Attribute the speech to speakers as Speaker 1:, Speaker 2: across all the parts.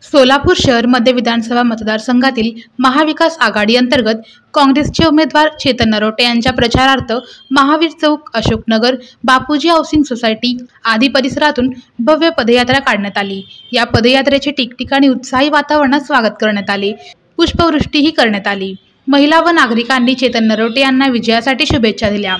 Speaker 1: सोलापूर शहर मध्य विधानसभा मतदारसंघातील महाविकास आघाडी अंतर्गत काँग्रेसचे उमेदवार चेतन नरोटे यांच्या प्रचारार्थ महावीर चौक, अशोकनगर, बापूजी हाऊसिंग सोसायटी आदी परिसरातून भव्य पदयात्रा काढण्यात आली। या पदयात्रेचे ठिकठिकाणी उत्साही वातावरणात स्वागत करण्यात आले, पुष्पवृष्टीही करण्यात आली। महिला व नागरिकांनी चेतन नरोटे यांना विजयासाठी शुभेच्छा दिल्या।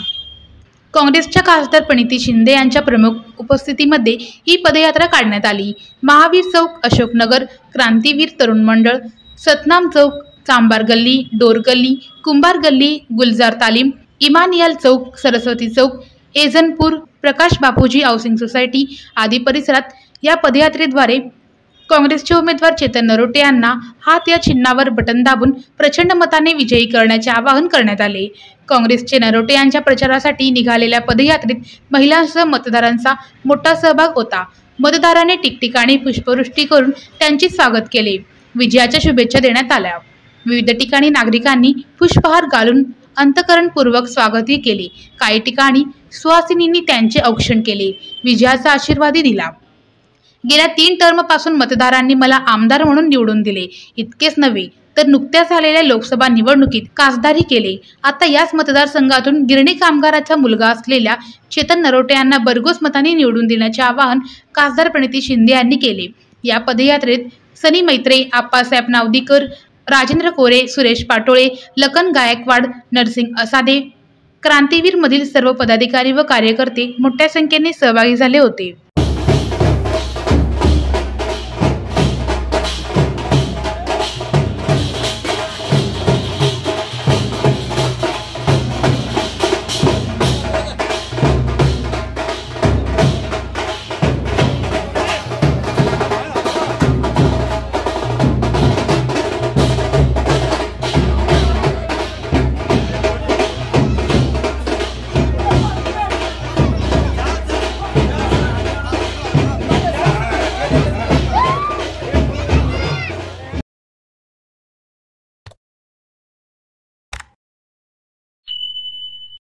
Speaker 1: काँग्रेसच्या खासदार प्रणिती शिंदे यांच्या प्रमुख उपस्थितीमध्ये ही पदयात्रा काढण्यात आली। महावीर चौक, अशोकनगर, क्रांतीवीर तरुण मंडळ, सतनाम चौक, चांबार गल्ली, डोर गल्ली, कुंभार गल्ली, गुलजार तालीम, इमानियल चौक, सरस्वती चौक, एजनपूर, प्रकाश बापूजी हाऊसिंग सोसायटी आदी परिसरात या पदयात्रेद्वारे काँग्रेसचे उमेदवार चेतन नरोटे यांना हात या चिन्हावर बटन दाबून प्रचंड मताने विजयी करण्याचे आवाहन करण्यात आले। काँग्रेसचे नरोटे यांच्या प्रचारासाठी निघालेल्या पदयात्रेत महिलांसह मतदारांचा मोठा सहभाग होता। मतदारांनी ठिकठिकाणी पुष्पवृष्टी करून त्यांचे स्वागत केले, विजयाच्या शुभेच्छा देण्यात आल्या। विविध ठिकाणी नागरिकांनी पुष्पहार घालून अंतःकरणपूर्वक स्वागतही केले। काही ठिकाणी सुहासिनींनी त्यांचे औक्षण केले, विजयाचा आशीर्वादही दिला। गेल्या 3 टर्मपासून मतदारांनी मला आमदार म्हणून निवडून दिले। इतकेच नव्हे तर नुकत्याच झालेल्या लोकसभा निवडणुकीत खासदारही केले। आता याच मतदारसंघातून गिरणी कामगाराचा मुलगा असलेल्या चेतन नरोटे यांना भरघोस मतांनी निवडून देण्याचे आवाहन खासदार प्रणिती शिंदे यांनी केले। या पदयात्रेत सनी मैत्रे, आप्पासाहेब नावदीकर, राजेंद्र कोरे, सुरेश पाटोळे, लखन गायकवाड, नरसिंग असादे, क्रांतीवीर मधील सर्व पदाधिकारी व कार्यकर्ते मोठ्या संख्येने सहभागी झाले होते।